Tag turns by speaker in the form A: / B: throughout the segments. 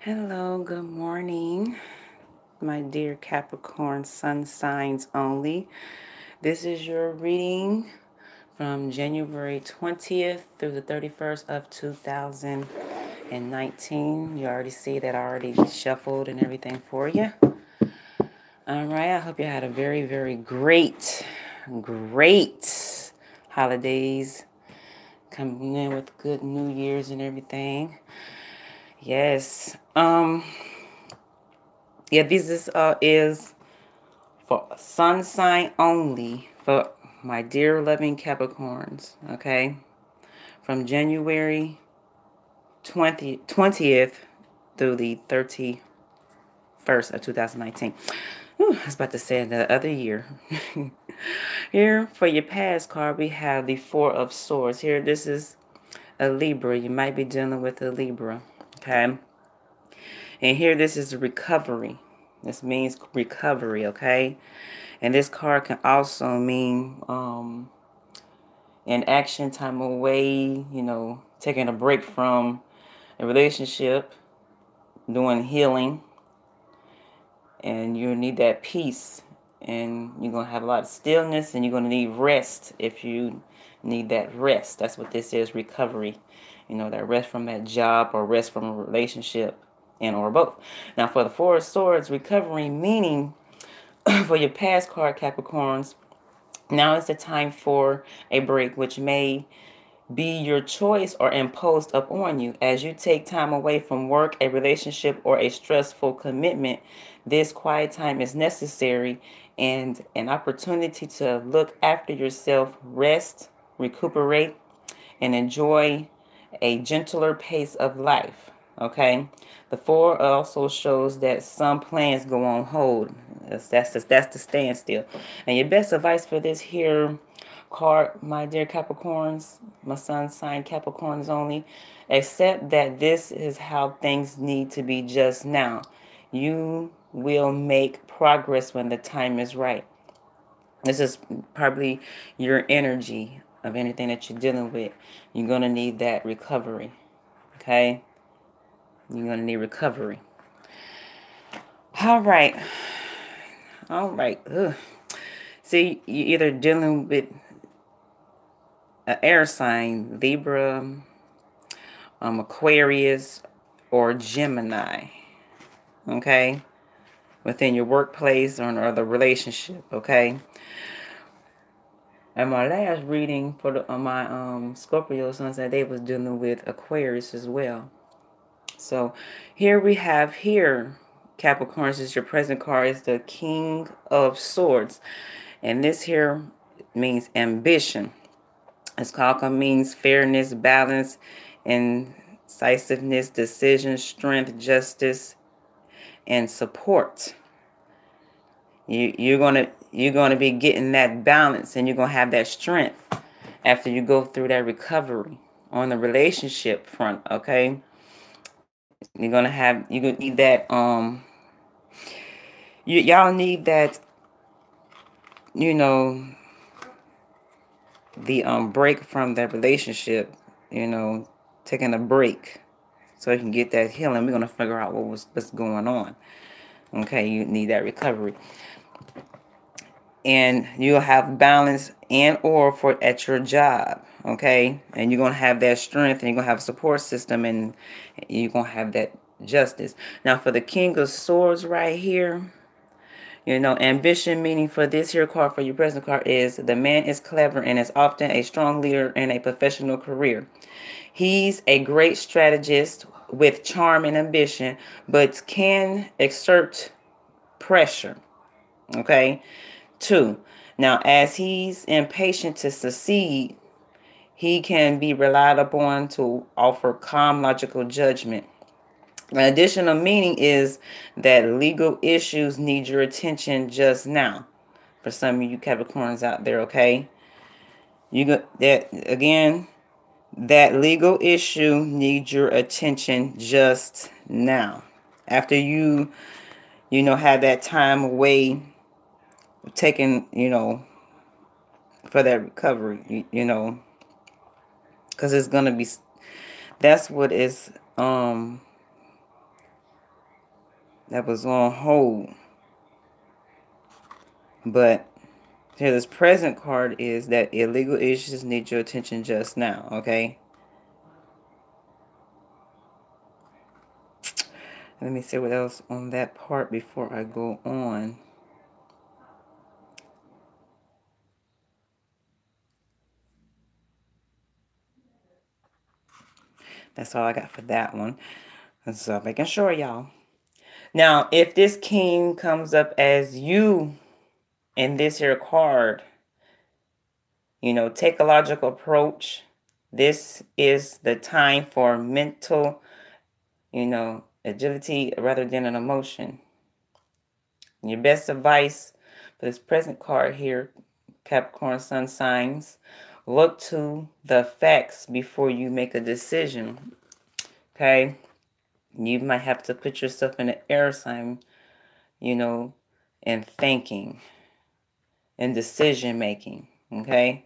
A: Hello, good morning, my dear Capricorn sun signs only. This is your reading from January 20th through the 31st of 2019. You already see that I already shuffled and everything for you. All right, I hope you had a very, very great holidays, coming in with good New Year's and everything. Yes. Yeah, this is for sun sign only for my dear loving Capricorns, okay? From January 20th through the 31st of 2019. Whew, I was about to say the other year. Here for your past card, we have the Four of Swords. Here, this is a Libra. You might be dealing with a Libra, okay? And here, this is recovery. This means recovery, okay? And this card can also mean an action, time away, taking a break from a relationship, doing healing, and you need that peace. And you're going to have a lot of stillness, and you're going to need rest if you need that rest. That's what this is, recovery. That rest from that job or rest from a relationship, and or both. Now, for the Four of Swords, recovery meaning for your past card, Capricorns, now is the time for a break, which may be your choice or imposed upon you. As you take time away from work, a relationship, or a stressful commitment, this quiet time is necessary and an opportunity to look after yourself, rest, recuperate, and enjoy a gentler pace of life. Okay? The Four also shows that some plans go on hold. That's the standstill. And your best advice for this here card, my dear Capricorns, my sun sign Capricorns only, accept that this is how things need to be just now. You will make progress when the time is right. This is probably your energy of anything that you're dealing with. You're going to need that recovery. Okay? You're going to need recovery. All right. All right. Ugh. See, you're either dealing with an air sign, Libra, Aquarius, or Gemini. Okay? Within your workplace or the relationship. Okay? And my last reading for my Scorpio sons, that they was dealing with Aquarius as well. So here we have Capricorns is your present card is the King of Swords. And this here means ambition. This card means fairness, balance, incisiveness, decision, strength, justice, and support. You're gonna be getting that balance, and you're gonna have that strength after you go through that recovery on the relationship front. Okay, you're gonna need that. Y'all need that. The break from that relationship. Taking a break so you can get that healing. We're gonna figure out what's going on. Okay, you need that recovery. And you'll have balance and or for at your job, okay? And you're going to have that strength, and you're going to have a support system, and you're going to have that justice. Now, for the King of Swords right here, ambition meaning for this here card, for your present card, is the man is clever and is often a strong leader in a professional career. He's a great strategist with charm and ambition, but can exert pressure, okay? 2. Now, as he's impatient to succeed, he can be relied upon to offer calm, logical judgment. An additional meaning is that legal issues need your attention just now. For some of you Capricorns out there, okay? You got that again. That legal issue needs your attention just now. After you have that time away, taking, for that recovery, because it's gonna be, that's what is that was on hold. But here, this present card is that illegal issues need your attention just now, okay? Let me see what else on that part before I go on. That's all I got for that one. So making sure, y'all. Now, if this king comes up as you in this here card, you know, take a logical approach. This is the time for mental, you know, agility rather than an emotion. Your best advice for this present card here, Capricorn sun signs, look to the facts before you make a decision. Okay? You might have to put yourself in an air sign, you know, and thinking and decision making. Okay?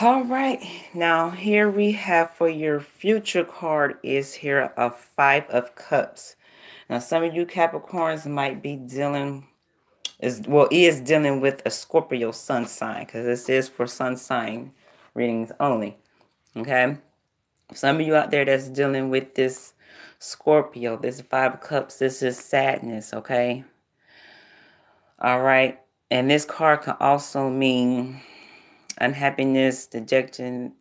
A: All right, now here we have for your future card is here a Five of Cups. Now some of you Capricorns might be dealing is dealing with a Scorpio sun sign, because this is for sun sign readings only. Okay, some of you out there that's dealing with this Scorpio, this Five of Cups, this is sadness. Okay, all right, and this card can also mean unhappiness, dejection,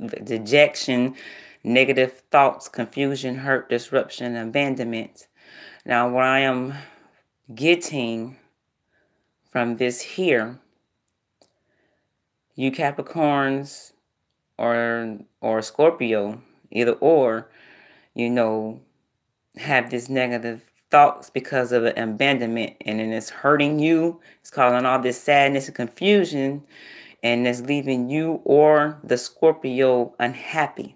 A: negative thoughts, confusion, hurt, disruption, abandonment. Now, what I am getting from this here, you Capricorns or Scorpio, either or, you know, have this negative thoughts because of an abandonment, and then it's hurting you. It's causing all this sadness and confusion, and it's leaving you or the Scorpio unhappy.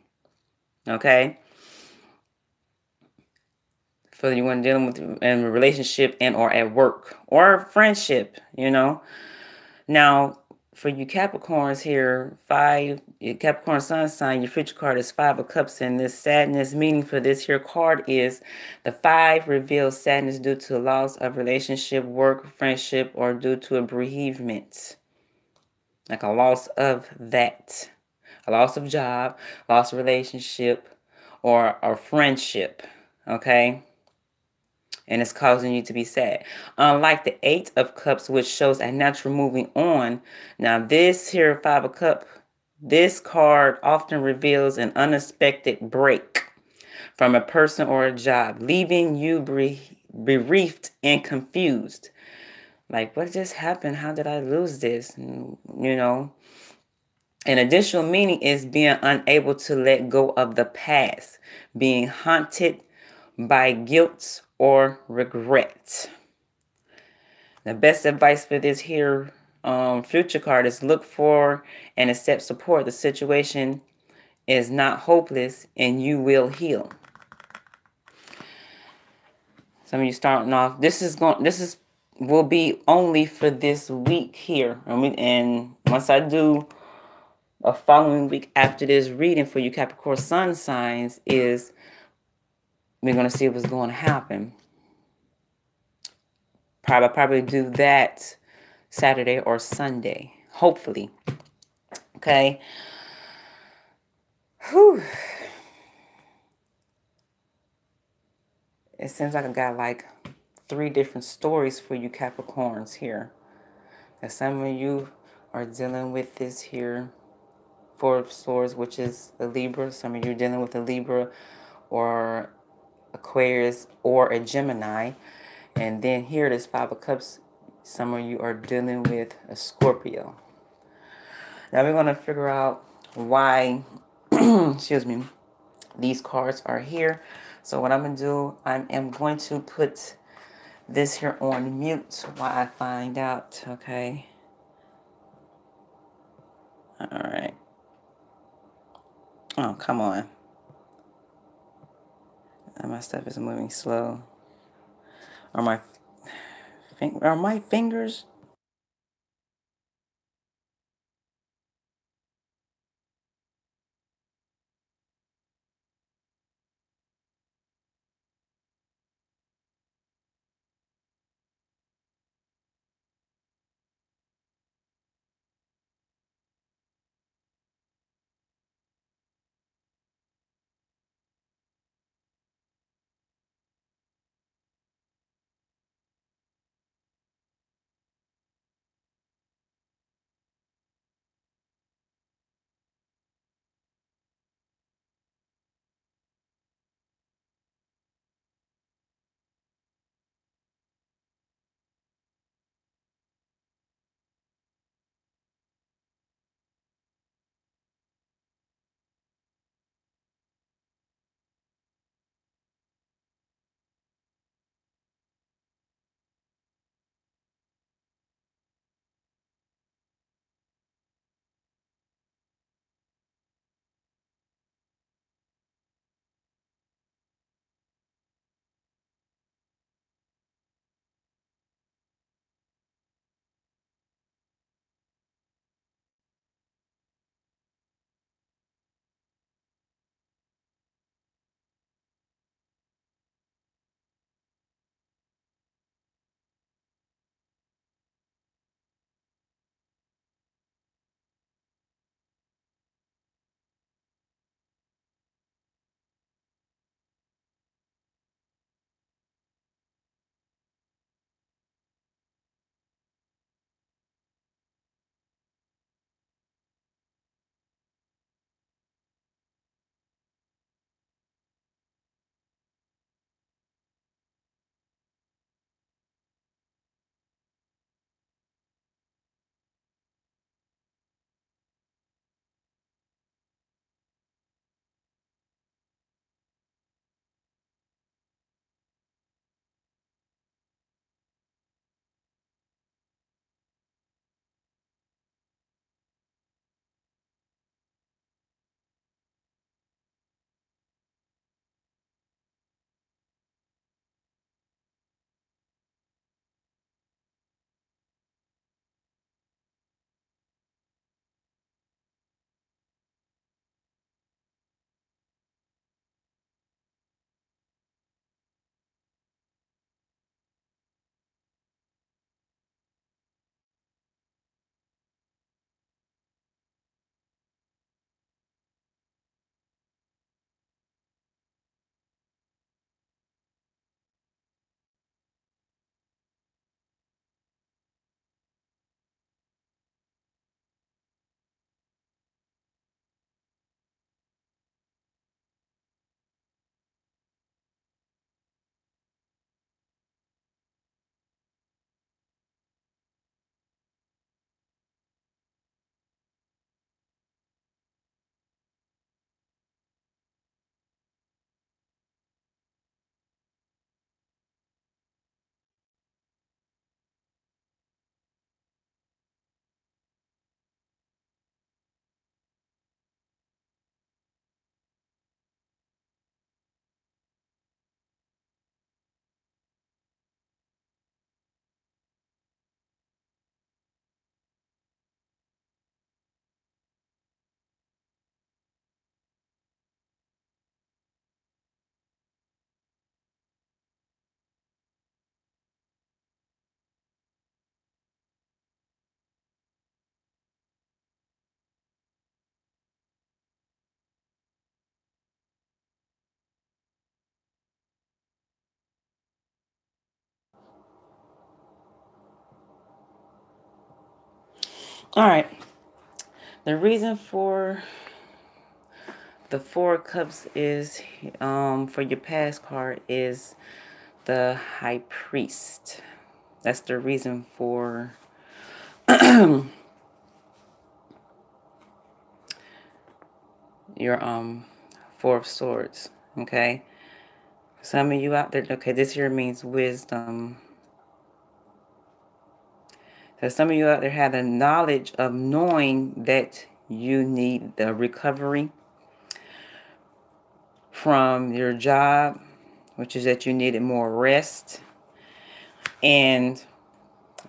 A: Okay? For you want dealing with in a relationship and or at work or friendship, you know. Now, for you Capricorns here, your Capricorn sun sign, your future card is Five of Cups, and this sadness meaning for this here card is the five reveals sadness due to loss of relationship, work, friendship, or due to a bereavement. Like a loss of that. A loss of job, loss of relationship, or a friendship. Okay? And it's causing you to be sad. Unlike the Eight of Cups, which shows a natural moving on. Now, this here Five of Cups, this card often reveals an unexpected break from a person or a job, leaving you bereaved and confused. Like, what just happened? How did I lose this? You know. An additional meaning is being unable to let go of the past, being haunted by guilt or regret. The best advice for this here future card is look for and accept support. The situation is not hopeless and you will heal. Some of you starting off, will be only for this week here. And once I do a following week after this reading for you Capricorn sun signs, is we're going to see what's going to happen. Probably do that Saturday or Sunday, hopefully. Okay. Whew. It seems like I got like 3 different stories for you Capricorns here. And some of you are dealing with this here Four of Swords, which is a Libra. Some of you are dealing with a Libra or Aquarius or a Gemini. And then here it is Five of Cups. Some of you are dealing with a Scorpio. Now we're going to figure out why, excuse me, these cards are here. So what I'm going to do, I am going to put this here on mute while I find out, okay? All right. Oh, come on. My stuff is moving slow. Are my fingers? All right. The reason for the Four of Cups is, for your past card, is the High Priest. That's the reason for your Four of Swords. Okay. Some of you out there, okay, this here means wisdom. So some of you out there have the knowledge of knowing that you need the recovery from your job, which is that you needed more rest, and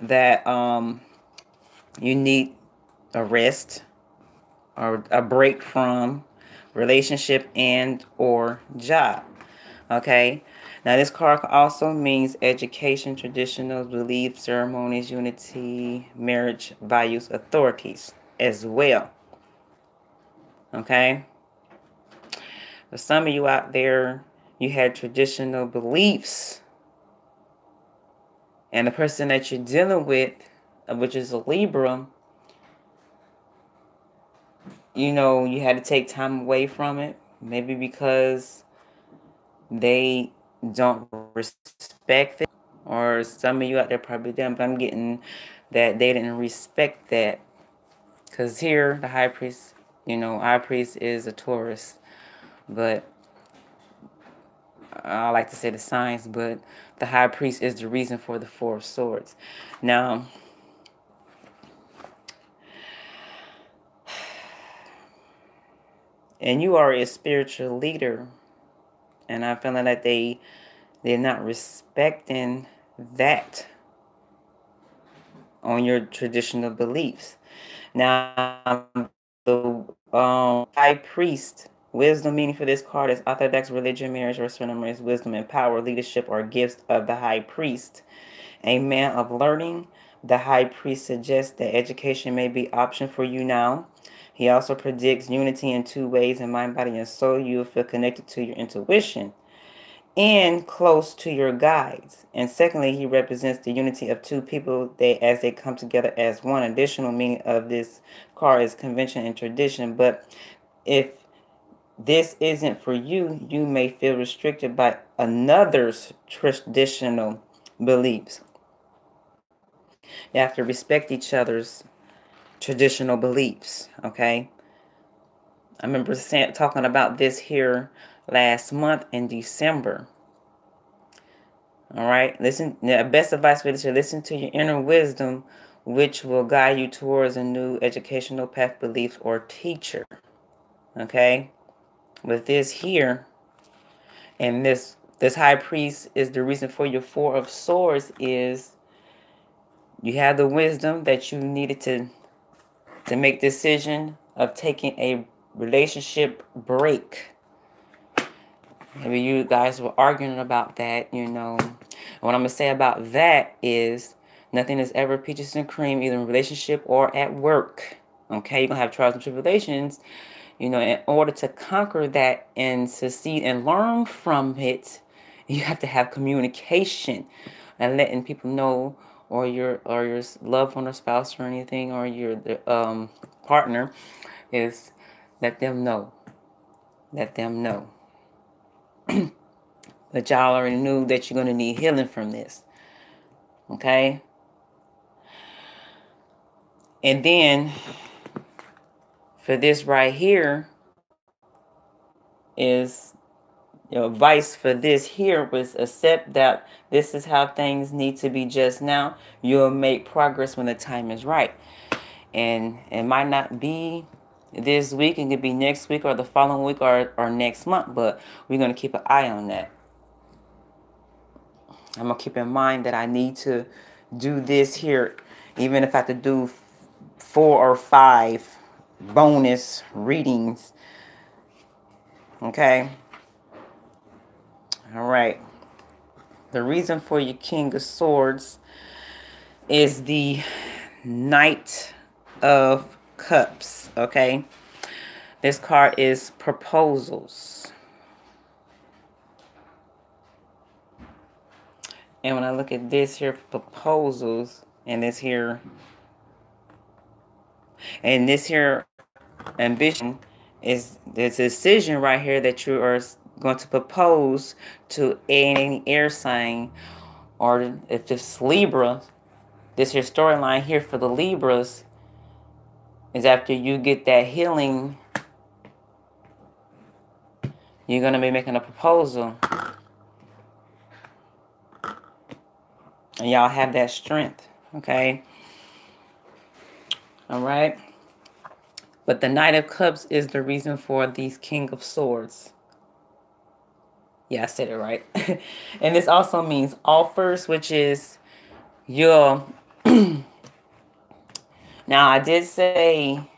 A: that you need a rest or a break from relationship and or job. Okay. Now this card also means education, traditional beliefs, ceremonies, unity, marriage, values, authorities as well. Okay. For some of you out there, you had traditional beliefs, and the person that you're dealing with, which is a Libra, you know, you had to take time away from it. Maybe because they don't respect it. Or some of you out there probably didn't, but I'm getting that they didn't respect that. Because here, the High Priest, you know, High Priest is a Taurus. But I like to say the signs, but the High Priest is the reason for the Four of Swords. Now, and you are a spiritual leader, and I'm feeling that they're not respecting that on your traditional beliefs. Now, the High Priest, wisdom meaning for this card is orthodox religion, marriage, or ceremonies, wisdom and power, leadership, or gifts of the High Priest. A man of learning, the High Priest suggests that education may be an option for you now. He also predicts unity in two ways, in mind, body, and soul. You will feel connected to your intuition and close to your guides. And secondly, he represents the unity of two people as they come together as one. Additional meaning of this card is convention and tradition. But if this isn't for you, you may feel restricted by another's traditional beliefs. You have to respect each other's traditional beliefs, okay? I remember talking about this here last month in December. All right, listen. The best advice for this is listen to your inner wisdom, which will guide you towards a new educational path, belief, or teacher. Okay, with this here, and this High Priest is the reason for your Four of Swords is you have the wisdom that you needed to make decision of taking a relationship break. Maybe you guys were arguing about that, you know. And what I'm going to say about that is nothing is ever peaches and cream, either in a relationship or at work. Okay, you're going to have trials and tribulations. You know, in order to conquer that and succeed and learn from it, you have to have communication and letting people know, or your loved one or spouse or anything, or your partner, is let them know. Let them know. But y'all already knew that you're going to need healing from this. Okay? And then, for this right here, is your advice for this here was accept that this is how things need to be just now. You'll make progress when the time is right. And it might not be this week. It could be next week or the following week or next month. But we're going to keep an eye on that. I'm going to keep in mind that I need to do this here, even if I have to do 4 or 5 bonus readings. Okay? All right. The reason for your King of Swords is the Knight of Cups. Okay? This card is proposals. And when I look at this here, proposals, and this here And this here ambition is this decision right here that you are going to propose to any air sign, or if it's Libra, this here storyline here for the Libras is after you get that healing, you're going to be making a proposal. And y'all have that strength, okay? All right? But the Knight of Cups is the reason for these King of Swords. Yeah, I said it right. And this also means offers, which is your... Now, I did say,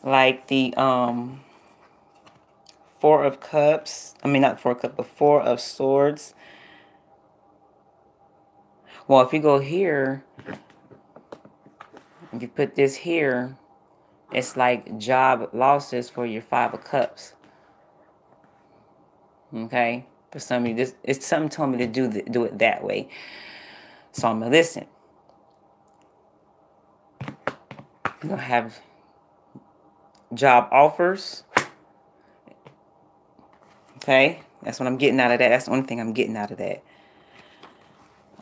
A: like, the Four of Cups. I mean, not Four of Cups, but Four of Swords. Well, if you go here, if you put this here, it's like job losses for your Five of Cups. Okay? For some of you, this, it's something told me to do it that way. So I'm going to listen. You're going to have job offers. Okay? That's what I'm getting out of that. That's the only thing I'm getting out of that.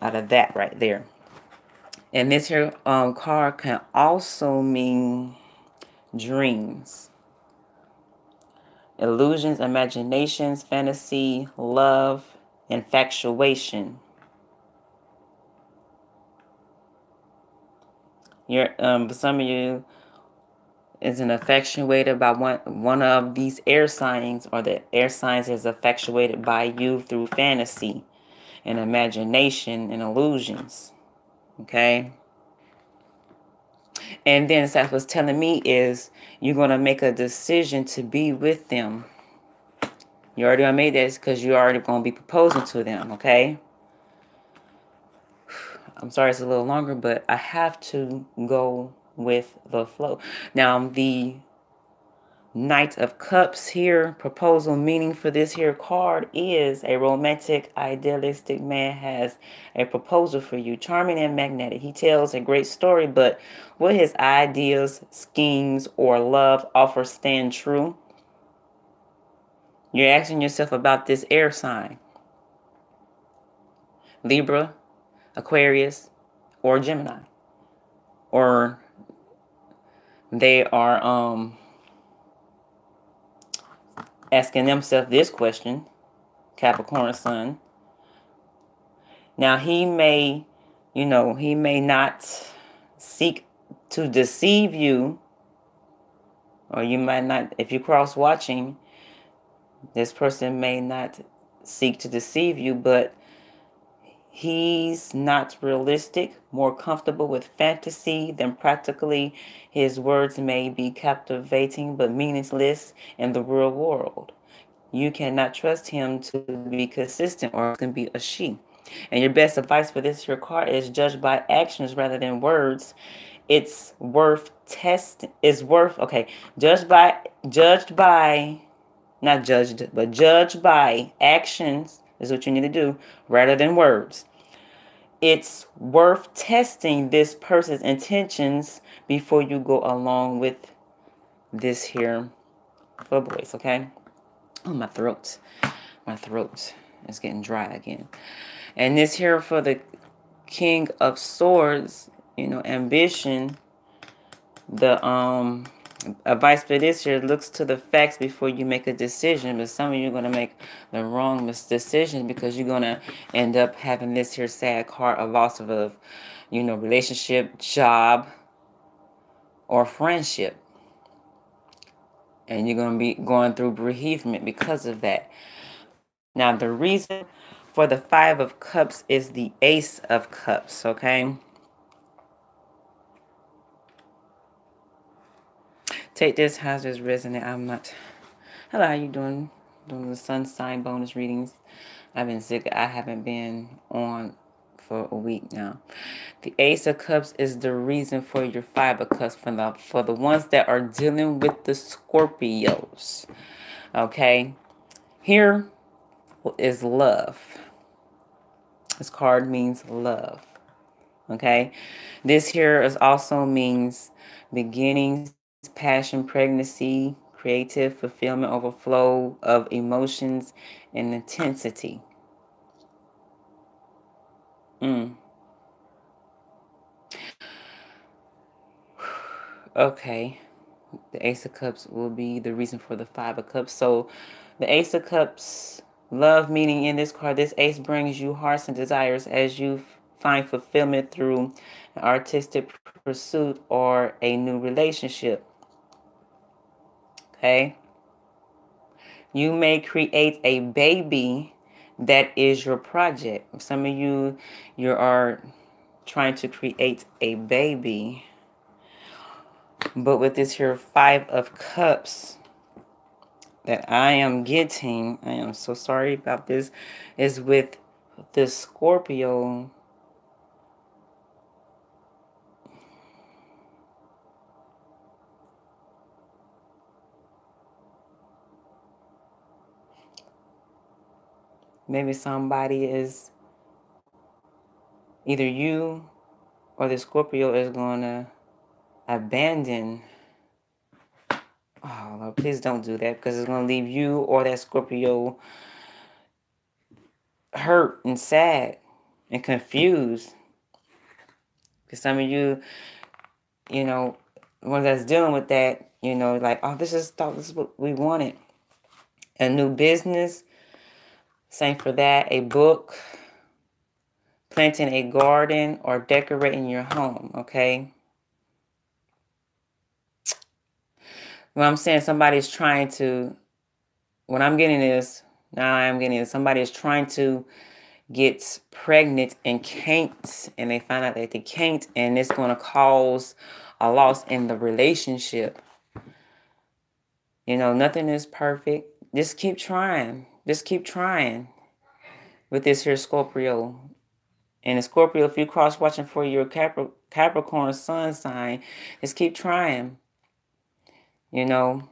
A: Out of that right there. And this here card can also mean dreams, illusions, imaginations, fantasy, love, infatuation. You're some of you is infatuated by one of these air signs, or the air signs is infatuated by you through fantasy and imagination and illusions. Okay? And then that's what's telling me is you're going to make a decision to be with them. You already made that because you're already going to be proposing to them, okay? I'm sorry it's a little longer, but I have to go with the flow. Now, the Knight of Cups here, proposal meaning for this here card is a romantic, idealistic man has a proposal for you. Charming and magnetic. He tells a great story, but will his ideas, schemes, or love offer stand true? You're asking yourself about this air sign. Libra, Aquarius, or Gemini. Or they are asking themselves this question, Capricorn sun. Now, he may, he may not seek to deceive you, or you might not, if you cross watching, this person may not seek to deceive you, but he's not realistic, more comfortable with fantasy than practically. His words may be captivating but meaningless in the real world. You cannot trust him to be consistent, or it can be a she. And your best advice for this your card is judge by actions rather than words. It's worth testing. It's worth, okay, judged by, not judged, but judged by actions is what you need to do rather than words. It's worth testing this person's intentions before you go along with this here for boys, okay? Oh, my throat is getting dry again. And this here for the King of Swords, ambition. The advice for this here looks to the facts before you make a decision. But some of you are going to make the wrong decision because you're going to end up having this here sad card, a loss of a, relationship, job, or friendship. And you're going to be going through bereavement because of that. Now, the reason for the Five of Cups is the Ace of Cups, okay? Take this, how's this resonant? I'm not... Hello, how you doing? Doing the sun sign bonus readings. I've been sick. I haven't been on for a week now. The Ace of Cups is the reason for your Five of Cups for the ones that are dealing with the Scorpios. Okay? Here is love. This card means love. Okay. This here is also means beginnings, passion, pregnancy, creative fulfillment, overflow of emotions and intensity. Mm. Okay. The Ace of Cups will be the reason for the Five of Cups. So the Ace of Cups, love meaning in this card, this ace brings you hearts and desires as you find fulfillment through an artistic pursuit or a new relationship. Okay. You may create a baby that is your project. Some of you are trying to create a baby. But with this here Five of Cups that I am getting, I am so sorry about this, is with the Scorpio. Maybe somebody is, either you or the Scorpio is going to abandon. Oh, Lord, please don't do that, because it's going to leave you or that Scorpio hurt and sad and confused. Because some of you, you know, ones that's dealing with that, you know, like, oh, this is what we wanted. A new business, same for that. A book, planting a garden, or decorating your home, okay? What I'm saying, somebody's trying to, what I'm getting is, now I'm getting is somebody is trying to get pregnant and can't, and they find out that they can't, and it's going to cause a loss in the relationship. You know, nothing is perfect. Just keep trying. Just keep trying with this here Scorpio. And the Scorpio, if you cross watching for your Capricorn sun sign, just keep trying. You know,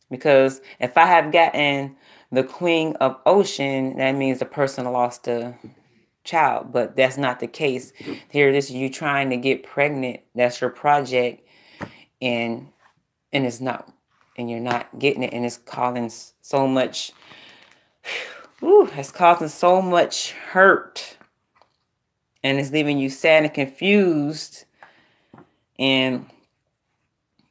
A: because if I have gotten the Queen of Ocean, that means the person lost a child, but that's not the case. Here, this is you trying to get pregnant. That's your project, and it's not, and you're not getting it, and it's causing so much. It's causing so much hurt, and it's leaving you sad and confused. And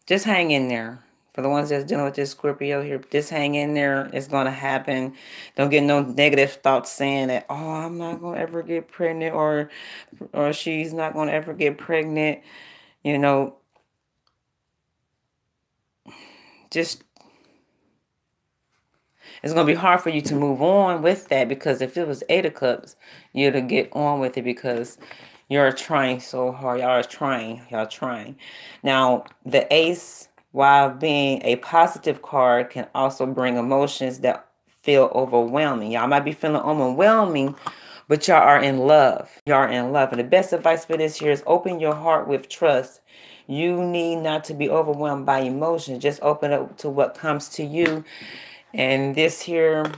A: just hang in there. For the ones that's dealing with this Scorpio here, just hang in there. It's going to happen. Don't get no negative thoughts saying that, oh, I'm not going to ever get pregnant, or she's not going to ever get pregnant. You know, just, it's going to be hard for you to move on with that, because if it was Eight of Cups, you'd get on with it, because you're trying so hard. Y'all are trying. Y'all trying. Now, the Ace, while being a positive card, can also bring emotions that feel overwhelming. Y'all might be feeling overwhelming, but y'all are in love. Y'all are in love. And the best advice for this year is open your heart with trust. You need not to be overwhelmed by emotions. Just open up to what comes to you. And this here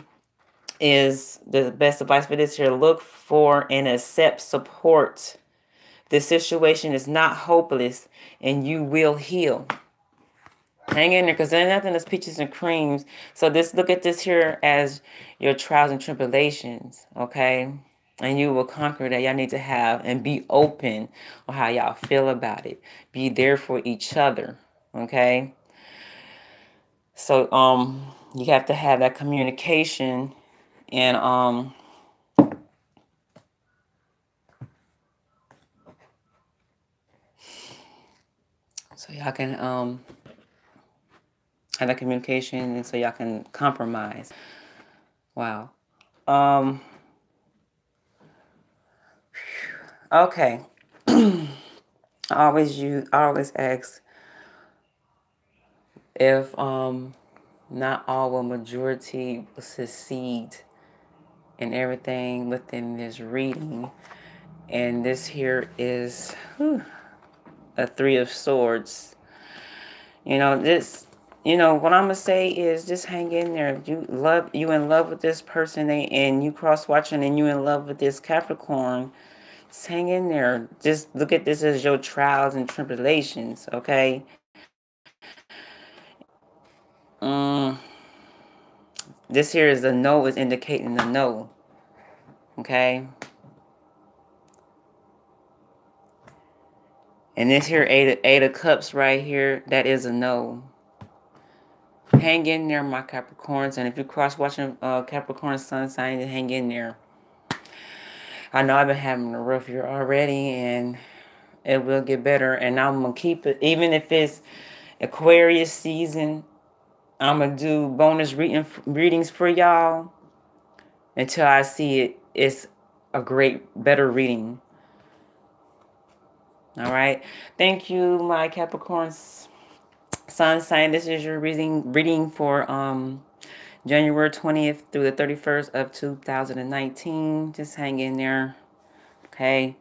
A: is the best advice for this year. Look for and accept support. The situation is not hopeless, and you will heal. Hang in there, because there's nothing that's peaches and creams. So look at this here as your trials and tribulations, okay? And you will conquer that. Y'all need to have and be open on how y'all feel about it. Be there for each other, okay? So you have to have that communication, and so y'all can have that communication, and so y'all can compromise. Wow. Okay. I always ask if not all, but majority will succeed in everything within this reading. And this here is a Three of Swords. You know, what I'm gonna say is just hang in there. You in love with this person, and you cross watching, and you in love with this Capricorn. Just hang in there. Just look at this as your trials and tribulations, okay? Mm, this here is a no, is indicating a no, okay? And this here eight of cups right here, that is a no. Hang in there, my Capricorns. And if you're cross-watching Capricorn sun sign, hang in there. I know I've been having a rough year already, and it will get better. And I'm going to keep it. Even if it's Aquarius season, I'm going to do bonus readings for y'all until I see it's a better reading. All right. Thank you, my Capricorns sun sign. This is your reading for January 20th through the 31st of 2019. Just hang in there. Okay.